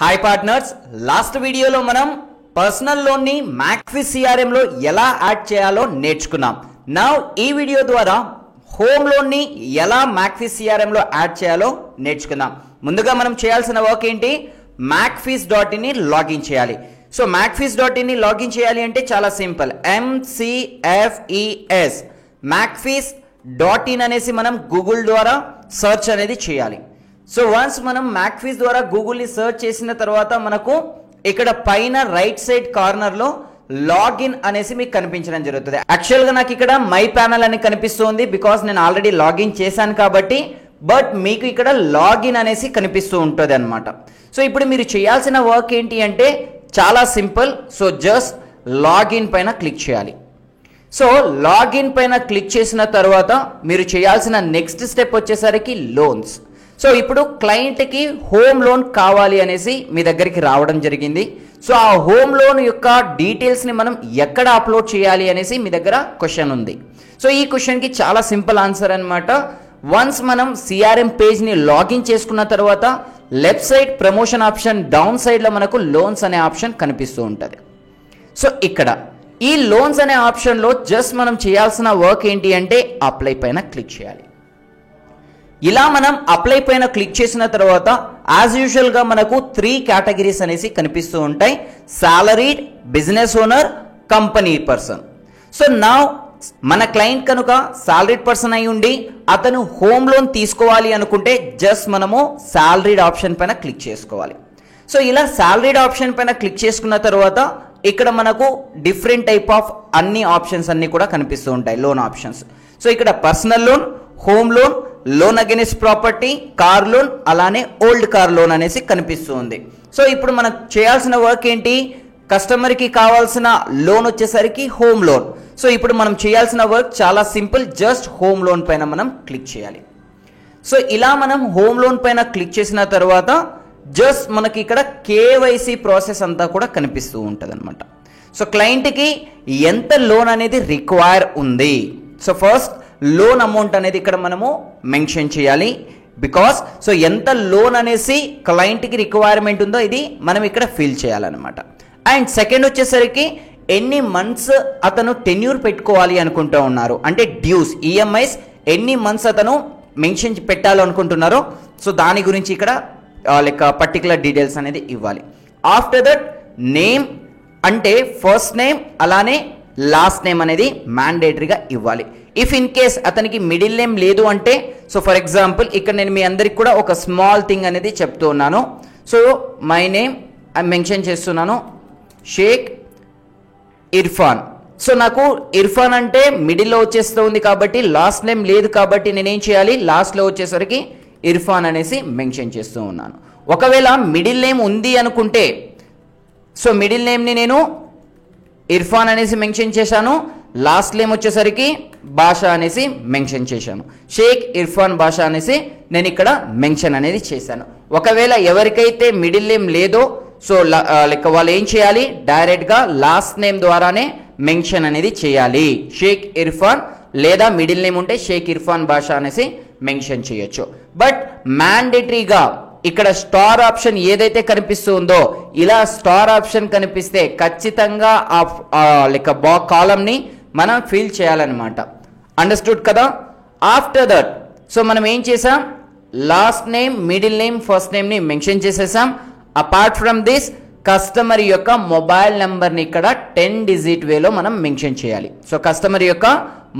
Hi partners, last వీడియోలో మనం personal loan ని మ్యాక్ఫిస్ సిఆర్ఎం లో ఎలా యాడ్ చేయాలో నేర్చుకున్నాం. నౌ ఈ వీడియో ద్వారా హోమ్ లోన్ ని ఎలా మ్యాక్ఫిస్ సిఆర్ఎం లో యాడ్ చేయాలో నేర్చుకుందాం. ముందుగా మనం చేయాల్సిన వర్క్ ఏంటి? macfis.in ని లాగిన్ చేయాలి. సో macfis.in ని లాగిన్ చేయాలి అంటే చాలా సింపుల్. MCFES macfis.in అనేసి మనం గూగుల్ ద్వారా సెర్చ్ అనేది చేయాలి. సో వన్స్ మనం మ్యాక్ఫిస్ ద్వారా గూగుల్ని సెర్చ్ చేసిన తర్వాత మనకు ఇక్కడ పైన రైట్ సైడ్ కార్నర్ లో లాగిన్ అనేసి మీకు కనిపించడం జరుగుతుంది. యాక్చువల్గా నాకు ఇక్కడ మై ప్యానల్ అని కనిపిస్తుంది బికాస్ నేను ఆల్రెడీ లాగిన్ చేశాను కాబట్టి, బట్ మీకు ఇక్కడ లాగిన్ అనేసి కనిపిస్తూ ఉంటుంది అనమాట. సో ఇప్పుడు మీరు చేయాల్సిన వర్క్ ఏంటి అంటే చాలా సింపుల్. సో జస్ట్ లాగిన్ పైన క్లిక్ చేయాలి. సో లాగిన్ పైన క్లిక్ చేసిన తర్వాత మీరు చేయాల్సిన నెక్స్ట్ స్టెప్ వచ్చేసరికి లోన్స్. సో ఇప్పుడు క్లయింట్కి హోమ్ లోన్ కావాలి అనేసి మీ దగ్గరికి రావడం జరిగింది. సో ఆ హోమ్ లోన్ యొక్క డీటెయిల్స్ని మనం ఎక్కడ అప్లోడ్ చేయాలి అనేసి మీ దగ్గర క్వశ్చన్ ఉంది. సో ఈ క్వశ్చన్కి చాలా సింపుల్ ఆన్సర్ అనమాట. వన్స్ మనం సిఆర్ఎం పేజ్ని లాగిన్ చేసుకున్న తర్వాత left side promotion option down సైడ్లో మనకు లోన్స్ అనే ఆప్షన్ కనిపిస్తూ ఉంటుంది. సో ఇక్కడ ఈ లోన్స్ అనే ఆప్షన్లో జస్ట్ మనం చేయాల్సిన వర్క్ ఏంటి అంటే అప్లై పైన క్లిక్ చేయాలి. ఇలా మనం అప్లై పైన క్లిక్ చేసిన తర్వాత యాజ్ యూజువల్గా మనకు 3 కేటగిరీస్ అనేసి కనిపిస్తూ ఉంటాయి: salaried, business owner, company person. So నా మన క్లయింట్ కనుక సాలరీడ్ పర్సన్ అయి ఉండి అతను హోమ్ లోన్ తీసుకోవాలి అనుకుంటే జస్ట్ మనము సాలరీడ్ ఆప్షన్ పైన క్లిక్ చేసుకోవాలి. సో ఇలా సాలరీడ్ ఆప్షన్ పైన క్లిక్ చేసుకున్న తర్వాత ఇక్కడ మనకు డిఫరెంట్ టైప్ ఆఫ్ అన్ని ఆప్షన్స్ అన్ని కూడా కనిపిస్తూ ఉంటాయి, లోన్ ఆప్షన్స్. సో ఇక్కడ personal loan, home loan, loan against property, car loan, అలానే ఓల్డ్ కార్ లోన్ అనేసి కనిపిస్తూ ఉంది. సో ఇప్పుడు మనం చేయాల్సిన వర్క్ ఏంటి? కస్టమర్కి కావాల్సిన లోన్ వచ్చేసరికి హోమ్ లోన్. సో ఇప్పుడు మనం చేయాల్సిన వర్క్ చాలా సింపుల్. జస్ట్ హోమ్ లోన్ పైన మనం క్లిక్ చేయాలి. సో ఇలా మనం హోమ్ లోన్ పైన క్లిక్ చేసిన తర్వాత జస్ట్ మనకి ఇక్కడ కేవైసీ ప్రాసెస్ అంతా కూడా కనిపిస్తూ ఉంటుంది అనమాట. సో క్లయింట్కి ఎంత లోన్ అనేది రిక్వైర్ ఉంది. సో ఫస్ట్ లోన్ అమౌంట్ అనేది ఇక్కడ మనము మెన్షన్ చేయాలి. బికాస్ సో ఎంత లోన్ అనేసి క్లయింట్కి రిక్వైర్మెంట్ ఉందో ఇది మనం ఇక్కడ ఫిల్ చేయాలన్నమాట. అండ్ సెకండ్ వచ్చేసరికి ఎన్ని మంత్స్ అతను టెన్యూర్ పెట్టుకోవాలి అనుకుంటూ ఉన్నారు, అంటే డ్యూస్, ఈఎంఐస్ ఎన్ని మంత్స్ అతను మెన్షన్ పెట్టాలనుకుంటున్నారో సో దాని గురించి ఇక్కడ లైక్ పర్టికులర్ డీటెయిల్స్ అనేది ఇవ్వాలి. ఆఫ్టర్ దట్ నేమ్ అంటే ఫస్ట్ నేమ్ అలానే లాస్ట్ నేమ్ అనేది మ్యాండేటరీగా ఇవ్వాలి. ఇఫ్ ఇన్ కేస్ అతనికి మిడిల్ నేమ్ లేదు అంటే, సో ఫర్ ఎగ్జాంపుల్ ఇక్కడ నేను మీ అందరికి కూడా ఒక స్మాల్ థింగ్ అనేది చెప్తూ ఉన్నాను. సో మై నేమ్ మెన్షన్ చేస్తున్నాను షేక్ ఇర్ఫాన్. సో నాకు ఇర్ఫాన్ అంటే మిడిల్లో వచ్చేస్తూ ఉంది కాబట్టి లాస్ట్ నేమ్ లేదు కాబట్టి నేనేం చేయాలి? లాస్ట్లో వచ్చేసరికి ఇర్ఫాన్ అనేసి మెన్షన్ చేస్తూ ఉన్నాను. ఒకవేళ మిడిల్ నేమ్ ఉంది అనుకుంటే సో మిడిల్ నేమ్ని నేను ఇర్ఫాన్ అనేసి మెన్షన్ చేశాను, లాస్ట్ నేమ్ వచ్చేసరికి బాషా అనేసి మెన్షన్ చేశాను, షేక్ ఇర్ఫాన్ బాషా అనేసి నేను ఇక్కడ మెన్షన్ అనేది చేశాను. ఒకవేళ ఎవరికైతే మిడిల్ నేమ్ లేదో సో లైక్ వాళ్ళు ఏం చేయాలి? డైరెక్ట్గా లాస్ట్ నేమ్ ద్వారానే మెన్షన్ అనేది చేయాలి. షేక్ ఇర్ఫాన్ లేదా మిడిల్ నేమ్ ఉంటే షేక్ ఇర్ఫాన్ బాషా అనేసి మెన్షన్ చేయొచ్చు. బట్ మ్యాండేటరీగా ఇక్కడ స్టార్ ఆప్షన్ ఏదైతే కనిపిస్తుందో ఇలా స్టార్ ఆప్షన్ కనిపిస్తే ఖచ్చితంగా లైక్ కాలమ్ని మనం ఫిల్ చేయాలన్నమాట. అండర్స్టూడ్ కదా? ఆఫ్టర్ దట్ సో మనం ఏం చేసాం? Last name, middle name, first నేమ్ని మెన్షన్ చేసేసాం. అపార్ట్ ఫ్రమ్ దిస్ కస్టమర్ యొక్క మొబైల్ నెంబర్ని ఇక్కడ 10 డిజిట్ వేలో మనం మెన్షన్ చేయాలి. సో కస్టమర్ యొక్క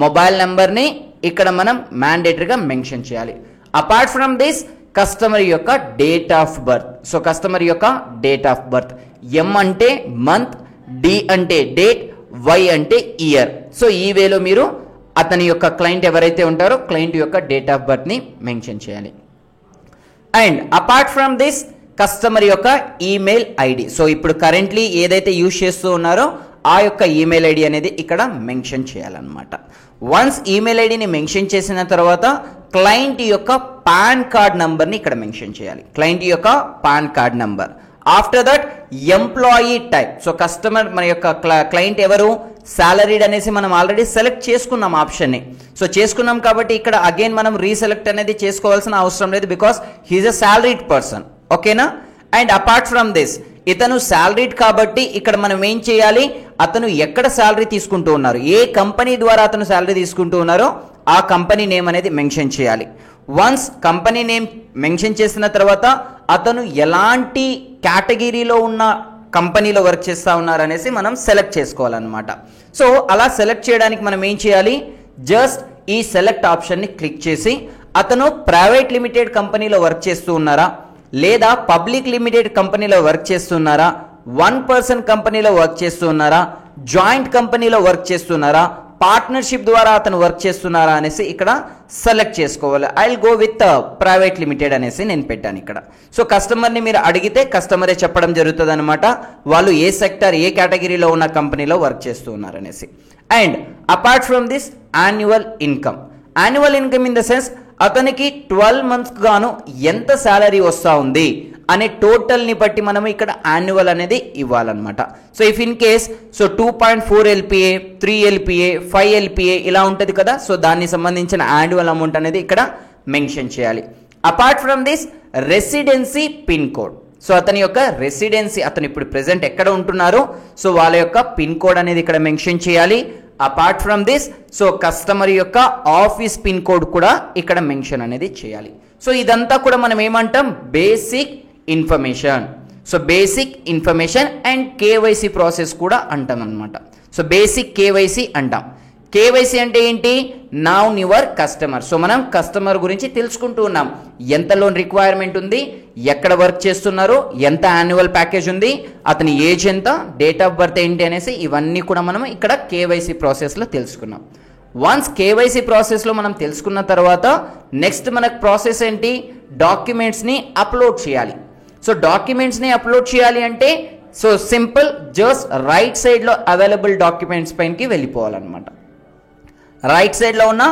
మొబైల్ నెంబర్ని ఇక్కడ మనం మ్యాండేటరీగా మెన్షన్ చేయాలి. అపార్ట్ ఫ్రమ్ దిస్ కస్టమర్ యొక్క date of birth. So customer యొక్క డేట్ ఆఫ్ బర్త్, ఎం అంటే మంత్, డి అంటే డేట్, వై అంటే ఇయర్. సో ఈ వేలో మీరు అతని యొక్క క్లయింట్ ఎవరైతే ఉంటారో క్లయింట్ యొక్క డేట్ ఆఫ్ బర్త్ని మెన్షన్ చేయాలి. And apart from this customer యొక్క ఈమెయిల్ ఐడి. సో ఇప్పుడు కరెంట్లీ ఏదైతే యూజ్ చేస్తూ ఉన్నారో ఆ యొక్క ఈమెయిల్ ఐడి అనేది ఇక్కడ మెన్షన్ చేయాలన్నమాట. వన్స్ ఈమెయిల్ ఐడిని మెన్షన్ చేసిన తర్వాత క్లయింట్ యొక్క పాన్ కార్డ్ నంబర్ని ఇక్కడ మెన్షన్ చేయాలి. క్లయింట్ యొక్క pan card number. After that employee type. So customer మన యొక్క క్లయింట్ ఎవరు? సాలరీడ్ అనేసి మనం ఆల్రెడీ సెలెక్ట్ చేసుకున్నాం ఆప్షన్ని. సో చేసుకున్నాం కాబట్టి ఇక్కడ అగైన్ మనం రీసెలెక్ట్ అనేది చేసుకోవాల్సిన అవసరం లేదు because he's a salaried person. ఓకేనా? అండ్ అపార్ట్ ఫ్రమ్ దిస్ ఇతను శాలరీడ్ కాబట్టి ఇక్కడ మనం ఏం చేయాలి, అతను ఎక్కడ శాలరీ తీసుకుంటూ ఉన్నారు, ఏ కంపెనీ ద్వారా అతను శాలరీ తీసుకుంటూ ఉన్నారో ఆ కంపెనీ నేమ్ అనేది మెన్షన్ చేయాలి. వన్స్ కంపెనీ నేమ్ మెన్షన్ చేసిన తర్వాత అతను ఎలాంటి కేటగిరీలో ఉన్న కంపెనీలో వర్క్ చేస్తూ ఉన్నారు అనేసి మనం సెలెక్ట్ చేసుకోవాలన్నమాట. సో అలా సెలెక్ట్ చేయడానికి మనం ఏం చేయాలి, జస్ట్ ఈ సెలెక్ట్ ఆప్షన్ని క్లిక్ చేసి అతను ప్రైవేట్ లిమిటెడ్ కంపెనీలో వర్క్ చేస్తూ ఉన్నారా, లేదా పబ్లిక్ లిమిటెడ్ కంపెనీలో వర్క్ చేస్తున్నారా, 1 కంపెనీలో వర్క్ చేస్తున్నారా, జాయింట్ కంపెనీలో వర్క్ చేస్తున్నారా, పార్ట్నర్షిప్ ద్వారా అతను వర్క్ చేస్తున్నారా అనేసి ఇక్కడ సెలెక్ట్ చేసుకోవాలి. I will go with private limited అనేసి నేను పెట్టాను ఇక్కడ. సో కస్టమర్ని మీరు అడిగితే కస్టమరే చెప్పడం జరుగుతుంది అనమాట, వాళ్ళు ఏ సెక్టర్ ఏ కేటగిరీలో ఉన్న కంపెనీలో వర్క్ చేస్తూ ఉన్నారు అనేసి. And apart from this annual income in the sense అతనికి 12 months గాను ఎంత శాలరీ వస్తూ ఉంది అనే టోటల్ని బట్టి మనం ఇక్కడ యాన్యువల్ అనేది ఇవ్వాలన్నమాట. So if in case 2.4 LPA 3 LPA 5 LPA ఇలా ఉంటుంది కదా, సో దానికి సంబంధించిన యాన్యువల్ అమౌంట్ అనేది ఇక్కడ మెన్షన్ చేయాలి. Apart from this residency pin code, so అతని యొక్క రెసిడెన్సీ అతను ఇప్పుడు ప్రెసెంట్ ఎక్కడ ఉంటున్నారో సో వాళ్ళ యొక్క పిన్ కోడ్ అనేది ఇక్కడ మెన్షన్ చేయాలి. Apart from this so customer యొక్క ఆఫీస్ పిన్ కోడ్ కూడా ఇక్కడ మెన్షన్ అనేది చేయాలి. సో ఇదంతా కూడా మనం ఏమంటాం, basic information. So basic information and KYC process కూడా అంటాం అనమాట. సో బేసిక్ కేవైసీ అంటాం. కేవైసీ అంటే ఏంటి, నౌన్ యువర్ కస్టమర్. సో మనం కస్టమర్ గురించి తెలుసుకుంటూ ఉన్నాం, ఎంత లోన్ రిక్వైర్మెంట్ ఉంది, ఎక్కడ వర్క్ చేస్తున్నారు, ఎంత యాన్యువల్ ప్యాకేజ్ ఉంది, అతని ఏజ్ ఎంత, డేట్ ఆఫ్ బర్త్ ఏంటి అనేసి ఇవన్నీ కూడా మనం ఇక్కడ కేవైసీ ప్రాసెస్లో తెలుసుకున్నాం. వన్స్ కేవైసీ ప్రాసెస్లో మనం తెలుసుకున్న తర్వాత నెక్స్ట్ మనకు ప్రాసెస్ ఏంటి, డాక్యుమెంట్స్ని అప్లోడ్ చేయాలి. సో డాక్యుమెంట్స్ని అప్లోడ్ చేయాలి అంటే సో సింపుల్, జస్ట్ రైట్ సైడ్లో అవైలబుల్ డాక్యుమెంట్స్ పైనకి వెళ్ళిపోవాలన్నమాట. రైట్ సైడ్లో ఉన్న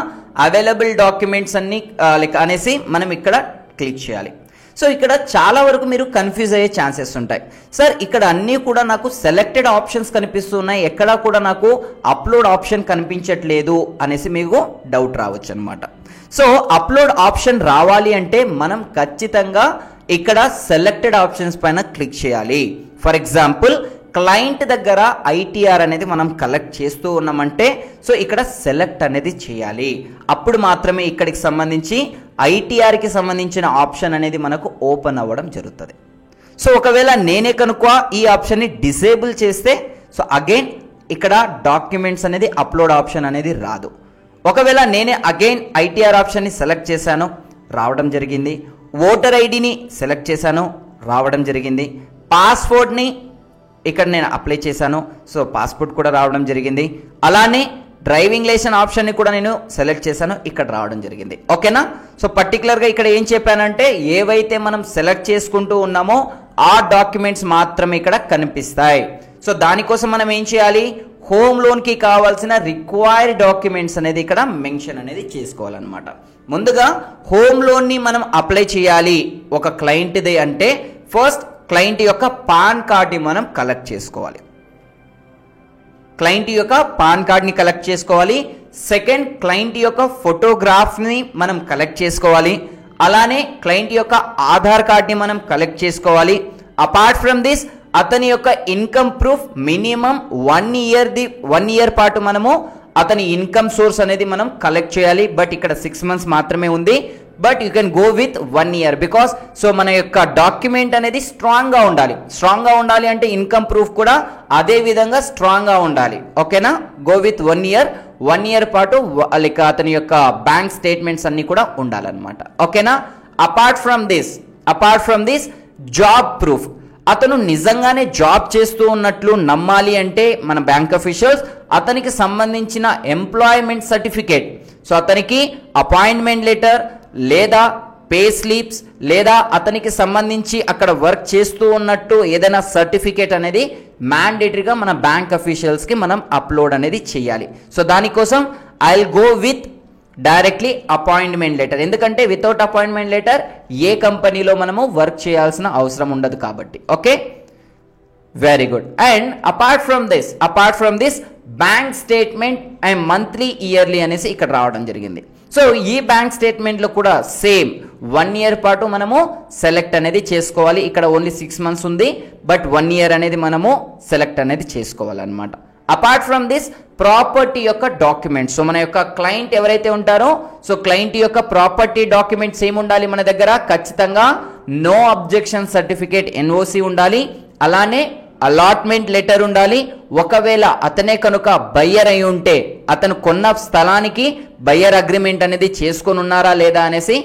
అవైలబుల్ డాక్యుమెంట్స్ అన్ని అనేసి మనం ఇక్కడ క్లిక్ చేయాలి. సో ఇక్కడ చాలా వరకు మీరు కన్ఫ్యూజ్ అయ్యే ఛాన్సెస్ ఉంటాయి. సార్ ఇక్కడ అన్నీ కూడా నాకు సెలెక్టెడ్ ఆప్షన్స్ కనిపిస్తున్నాయి, ఎక్కడా కూడా నాకు అప్లోడ్ ఆప్షన్ కనిపించట్లేదు అనేసి మీకు డౌట్ రావచ్చు అనమాట. సో అప్లోడ్ ఆప్షన్ రావాలి అంటే మనం ఖచ్చితంగా ఇక్కడ సెలెక్టెడ్ ఆప్షన్స్ పైన క్లిక్ చేయాలి. ఫర్ ఎగ్జాంపుల్ క్లయింట్ దగ్గర ఐటీఆర్ అనేది మనం కలెక్ట్ చేస్తూ ఉన్నామంటే సో ఇక్కడ సెలెక్ట్ అనేది చేయాలి. అప్పుడు మాత్రమే ఇక్కడికి సంబంధించి ఐటీఆర్కి సంబంధించిన ఆప్షన్ అనేది మనకు ఓపెన్ అవ్వడం జరుగుతుంది. సో ఒకవేళ నేనే కనుక ఈ ఆప్షన్ని డిసేబుల్ చేస్తే సో అగైన్ ఇక్కడ డాక్యుమెంట్స్ అనేది అప్లోడ్ ఆప్షన్ అనేది రాదు. ఒకవేళ నేనే అగైన్ ఐటీఆర్ ఆప్షన్ని సెలెక్ట్ చేశాను, రావడం జరిగింది. ఓటర్ ఐడిని సెలెక్ట్ చేశాను, రావడం జరిగింది. పాస్పోర్ట్ని ఇక్కడ నేను అప్లై చేశాను, సో పాస్పోర్ట్ కూడా రావడం జరిగింది. అలానే డ్రైవింగ్ లైసెన్స్ ఆప్షన్ని కూడా నేను సెలెక్ట్ చేశాను, ఇక్కడ రావడం జరిగింది. ఓకేనా. సో పర్టికులర్గా ఇక్కడ ఏం చెప్పానంటే ఏవైతే మనం సెలెక్ట్ చేసుకుంటూ ఉన్నామో ఆ డాక్యుమెంట్స్ మాత్రమే ఇక్కడ కనిపిస్తాయి. సో దానికోసం మనం ఏం చేయాలి, హోమ్ లోన్కి కావాల్సిన రిక్వైర్డ్ డాక్యుమెంట్స్ అనేది ఇక్కడ మెన్షన్ అనేది చేసుకోవాలన్నమాట. ముందుగా హోమ్ లోన్ని మనం అప్లై చేయాలి ఒక క్లయింట్ది అంటే ఫస్ట్ క్లయింట్ యొక్క పాన్ కార్డ్ని మనం కలెక్ట్ చేసుకోవాలి. క్లయింట్ యొక్క పాన్ కార్డ్ని కలెక్ట్ చేసుకోవాలి. సెకండ్ క్లయింట్ యొక్క ఫోటోగ్రాఫ్ని మనం కలెక్ట్ చేసుకోవాలి. అలానే క్లయింట్ యొక్క ఆధార్ కార్డ్ని మనం కలెక్ట్ చేసుకోవాలి. అపార్ట్ ఫ్రమ్ దిస్ అతని యొక్క ఇన్కమ్ ప్రూఫ్ మినిమం 1 ఇయర్ పాటు మనము అతని ఇన్కమ్ సోర్స్ అనేది మనం కలెక్ట్ చేయాలి. బట్ ఇక్కడ 6 months మాత్రమే ఉంది. But you can go with 1 year because so మన యొక్క డాక్యుమెంట్ అనేది స్ట్రాంగ్గా ఉండాలి. స్ట్రాంగ్గా ఉండాలి అంటే ఇన్కమ్ ప్రూఫ్ కూడా అదే విధంగా స్ట్రాంగ్గా ఉండాలి. ఓకేనా. గో విత్ 1 year పాటు లైక్ అతని యొక్క బ్యాంక్ స్టేట్మెంట్స్ అన్ని కూడా ఉండాలన్నమాట. ఓకేనా. Apart from this job proof, అతను నిజంగానే జాబ్ చేస్తూ ఉన్నట్లు నమ్మాలి అంటే మన బ్యాంక్ అఫీషియల్స్ అతనికి సంబంధించిన ఎంప్లాయ్మెంట్ సర్టిఫికేట్, సో అతనికి అపాయింట్మెంట్ లెటర్ లేదా పే స్లిప్స్ లేదా అతనికి సంబంధించి అక్కడ వర్క్ చేస్తూ ఉన్నట్టు ఏదైనా సర్టిఫికేట్ అనేది మ్యాండేటరీగా మన బ్యాంక్ అఫీషియల్స్కి మనం అప్లోడ్ అనేది చేయాలి. సో దానికోసం I will go with directly appointment letter, ఎందుకంటే వితౌట్ అపాయింట్మెంట్ లెటర్ ఏ కంపెనీలో మనము వర్క్ చేయాల్సిన అవసరం ఉండదు కాబట్టి. Okay, very good. And apart from this bank statement and monthly yearly అనేసి ఇక్కడ రావడం జరిగింది. సో ఈ బ్యాంక్ స్టేట్మెంట్లో కూడా సేమ్ 1 ఇయర్ పాటు మనము సెలెక్ట్ అనేది చేసుకోవాలి. ఇక్కడ ఓన్లీ 6 మంత్స్ ఉంది, బట్ 1 ఇయర్ అనేది మనము సెలెక్ట్ అనేది చేసుకోవాలన్నమాట. అపార్ట్ ఫ్రమ్ దిస్ ప్రాపర్టీ యొక్క డాక్యుమెంట్స్, సో మన యొక్క క్లయింట్ ఎవరైతే ఉంటారో సో క్లయింట్ యొక్క ప్రాపర్టీ డాక్యుమెంట్స్ ఏమి ఉండాలి మన దగ్గర, ఖచ్చితంగా నో అబ్జెక్షన్ సర్టిఫికేట్ NOC ఉండాలి, అలానే అలాట్మెంట్ లెటర్ ఉండాలి. ఒకవేళ అతనే కనుక బయ్యర్ అయి ఉంటే అతను కొన్న స్థలానికి బయ్యర్ అగ్రిమెంట్ అనేది చేసుకొని ఉన్నారా లేదా అనేసి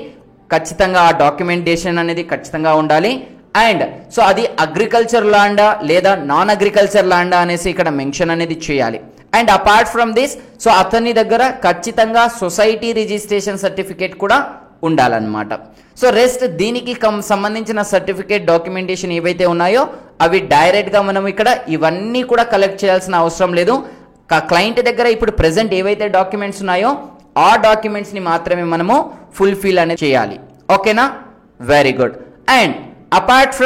ఖచ్చితంగా ఆ డాక్యుమెంటేషన్ అనేది ఖచ్చితంగా ఉండాలి. అండ్ సో అది అగ్రికల్చర్ ల్యాండా లేదా నాన్ అగ్రికల్చర్ ల్యాండా అనేసి ఇక్కడ మెన్షన్ అనేది చేయాలి. And apart from this so అతని దగ్గర ఖచ్చితంగా సొసైటీ రిజిస్ట్రేషన్ సర్టిఫికేట్ కూడా ఉండాలన్నమాట. సో రెస్ట్ దీనికి సంబంధించిన సర్టిఫికేట్ డాక్యుమెంటేషన్ ఏవైతే ఉన్నాయో అవి డైరెక్ట్గా మనం ఇక్కడ ఇవన్నీ కూడా కలెక్ట్ చేయాల్సిన అవసరం లేదు. క్లయింట్ దగ్గర ఇప్పుడు ప్రెసెంట్ ఏవైతే డాక్యుమెంట్స్ ఉన్నాయో ఆ డాక్యుమెంట్స్ని మాత్రమే మనము ఫుల్ఫిల్ అనేది చేయాలి. ఓకేనా, very good. And apart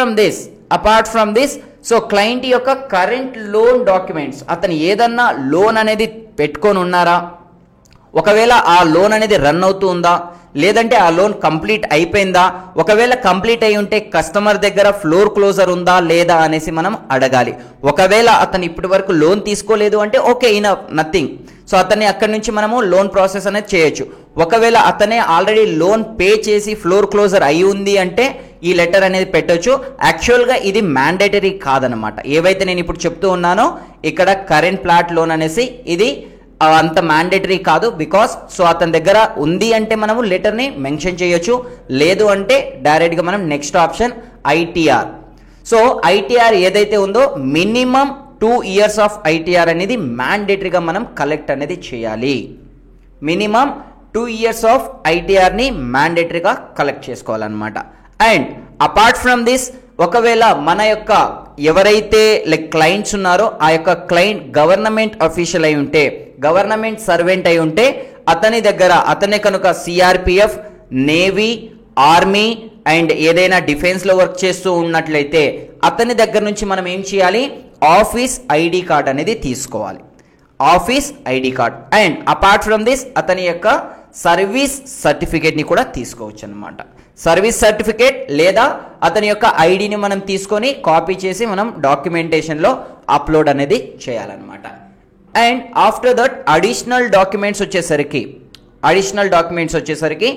from this so client యొక్క కరెంట్ లోన్ డాక్యుమెంట్స్, అతను ఏదన్నా లోన్ అనేది పెట్టుకొని ఉన్నారా, ఒకవేళ ఆ లోన్ అనేది రన్ అవుతూ ఉందా, లేదంటే ఆ లోన్ కంప్లీట్ అయిపోయిందా, ఒకవేళ కంప్లీట్ అయి ఉంటే కస్టమర్ దగ్గర ఫ్లోర్ క్లోజర్ ఉందా లేదా అనేసి మనం అడగాలి. ఒకవేళ అతను ఇప్పటి వరకు లోన్ తీసుకోలేదు అంటే ఓకే, నథింగ్. సో అతన్ని అక్కడి నుంచి మనము లోన్ ప్రాసెస్ అనేది చేయొచ్చు. ఒకవేళ అతనే ఆల్రెడీ లోన్ పే చేసి ఫ్లోర్ క్లోజర్ అయి ఉంది అంటే ఈ లెటర్ అనేది పెట్టొచ్చు. యాక్చువల్గా ఇది మ్యాండేటరీ కాదనమాట. ఏవైతే నేను ఇప్పుడు చెప్తూ ఉన్నానో ఇక్కడ కరెంట్ ప్లాట్ లోన్ అనేసి ఇది అంత మ్యాండేటరీ కాదు. బికాస్ సో అతని దగ్గర ఉంది అంటే మనము లెటర్ని మెన్షన్ చేయొచ్చు, లేదు అంటే డైరెక్ట్గా మనం next option ITR. So ITR ఏదైతే ఉందో మినిమం 2 years ఆఫ్ ITR అనేది మ్యాండేటరీగా మనం కలెక్ట్ అనేది చేయాలి. మినిమం 2 years ఆఫ్ ITRని మ్యాండేటరీగా కలెక్ట్ చేసుకోవాలన్నమాట. అండ్ అపార్ట్ ఫ్రమ్ దిస్ ఒకవేళ మన యొక్క ఎవరైతే క్లయింట్స్ ఉన్నారో ఆ యొక్క క్లయింట్ గవర్నమెంట్ అఫీషియల్ అయి ఉంటే, గవర్నమెంట్ సర్వెంట్ అయి ఉంటే అతనే కనుక CRPF, నేవీ, ఆర్మీ అండ్ ఏదైనా డిఫెన్స్లో వర్క్ చేస్తూ ఉన్నట్లయితే అతని దగ్గర నుంచి మనం ఏం చేయాలి, ఆఫీస్ ID కార్డ్ అనేది తీసుకోవాలి. Office ID card. And apart from this అతని యొక్క సర్వీస్ సర్టిఫికేట్ని కూడా తీసుకోవచ్చు అనమాట. సర్వీస్ సర్టిఫికేట్ లేదా అతని యొక్క ఐడిని మనం తీసుకొని కాపీ చేసి మనం డాక్యుమెంటేషన్లో అప్లోడ్ అనేది చేయాలన్నమాట. And after that additional documents వచ్చేసరికి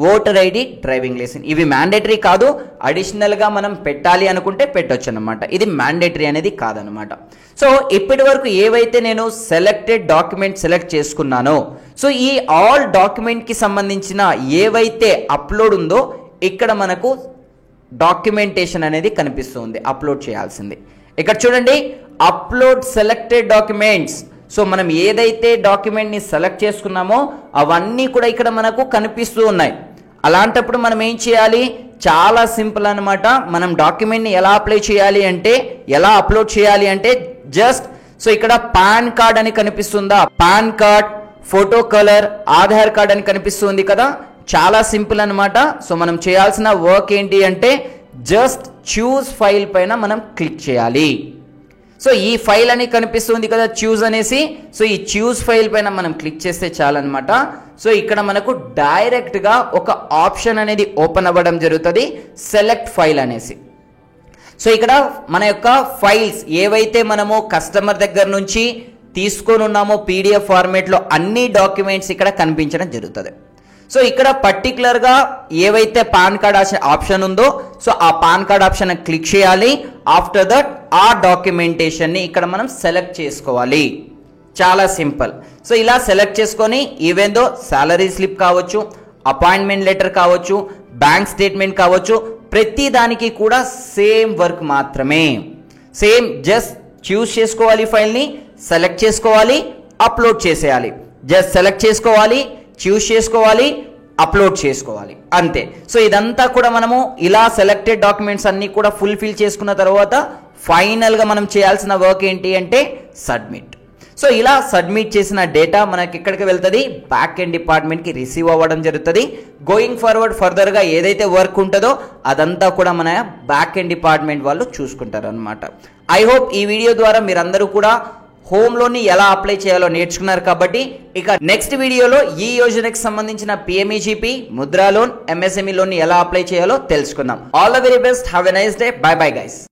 ఓటర్ ID, డ్రైవింగ్ లైసెన్స్. ఇవి మ్యాండేటరీ కాదు, అడిషనల్గా మనం పెట్టాలి అనుకుంటే పెట్టొచ్చు అనమాట. ఇది మ్యాండేటరీ అనేది కాదనమాట. సో ఇప్పటి వరకు ఏవైతే నేను డాక్యుమెంట్ సెలెక్ట్ చేసుకున్నానో సో ఈ ఆల్ డాక్యుమెంట్కి సంబంధించిన ఏవైతే అప్లోడ్ ఉందో ఇక్కడ మనకు డాక్యుమెంటేషన్ అనేది కనిపిస్తుంది అప్లోడ్ చేయాల్సింది. ఇక్కడ చూడండి, అప్లోడ్ సెలెక్టెడ్ డాక్యుమెంట్స్. సో మనం ఏదైతే డాక్యుమెంట్ని సెలెక్ట్ చేసుకున్నామో అవన్నీ కూడా ఇక్కడ మనకు కనిపిస్తూ ఉన్నాయి. అలాంటప్పుడు మనం ఏం చేయాలి, చాలా సింపుల్ అనమాట. మనం డాక్యుమెంట్ని ఎలా అప్లోడ్ చేయాలి అంటే జస్ట్ సో ఇక్కడ పాన్ కార్డ్ అని కనిపిస్తుందా, pan card, photo colour, Aadhaar card అని కనిపిస్తుంది కదా, చాలా సింపుల్ అనమాట. సో మనం చేయాల్సిన వర్క్ ఏంటి అంటే జస్ట్ చూస్ ఫైల్ పైన మనం క్లిక్ చేయాలి. సో ఈ ఫైల్ అని కనిపిస్తుంది కదా చూస్ అనేసి, సో ఈ చూస్ ఫైల్ పైన మనం క్లిక్ చేస్తే చాలన్నమాట. సో ఇక్కడ మనకు డైరెక్ట్గా ఒక ఆప్షన్ అనేది ఓపెన్ అవ్వడం జరుగుతుంది, సెలెక్ట్ ఫైల్ అనేసి. సో ఇక్కడ మన యొక్క ఫైల్స్ ఏవైతే మనము కస్టమర్ దగ్గర నుంచి తీసుకొని ఉన్నామో PDF ఫార్మేట్లో అన్ని డాక్యుమెంట్స్ ఇక్కడ కనిపించడం జరుగుతుంది. సో ఇక్కడ పర్టికులర్గా ఏవైతే పాన్ కార్డ్ ఆప్షన్ ఉందో సో ఆ పాన్ కార్డ్ ఆప్షన్ క్లిక్ చేయాలి. ఆఫ్టర్ దట్ ఆ డాక్యుమెంటేషన్ని ఇక్కడ మనం సెలెక్ట్ చేసుకోవాలి. చాలా సింపుల్. సో ఇలా సెలెక్ట్ చేసుకొని ఈవెందో సాలరీ స్లిప్ కావచ్చు, అపాయింట్మెంట్ లెటర్ కావచ్చు, బ్యాంక్ స్టేట్మెంట్ కావచ్చు, ప్రతి దానికి కూడా సేమ్ వర్క్ మాత్రమే. సేమ్ జస్ట్ చూస్ చేసుకోవాలి, ఫైల్ని సెలెక్ట్ చేసుకోవాలి, అప్లోడ్ చేసేయాలి. జస్ట్ సెలెక్ట్ చేసుకోవాలి, చూస్ చేసుకోవాలి, అప్లోడ్ చేసుకోవాలి, అంతే. సో ఇదంతా కూడా మనము ఇలా సెలెక్టెడ్ డాక్యుమెంట్స్ అన్ని కూడా ఫుల్ఫిల్ చేసుకున్న తర్వాత ఫైనల్గా మనం చేయాల్సిన వర్క్ ఏంటి అంటే సబ్మిట్. సో ఇలా సబ్మిట్ చేసిన డేటా మనకి ఎక్కడికి వెళ్తుంది, బ్యాక్ ఎండ్ డిపార్ట్మెంట్కి రిసీవ్ అవ్వడం జరుగుతుంది. గోయింగ్ ఫార్వర్డ్ ఫర్దర్గా ఏదైతే వర్క్ ఉంటుందో అదంతా కూడా మన బ్యాక్ ఎండ్ డిపార్ట్మెంట్ వాళ్ళు చూసుకుంటారు అనమాట. ఐ హోప్ ఈ వీడియో ద్వారా మీరందరూ కూడా హోమ్ లోన్ ని ఎలా అప్లై చేయాలో నేర్చుకున్నారు కాబట్టి ఇక నెక్స్ట్ వీడియోలో ఈ యోజనకు సంబంధించిన PMEGP, Mudra loan, MSME loan ని ఎలా అప్లై చేయాలో తెలుసుకుందాం. All the very best. Have a nice day. By bye guys.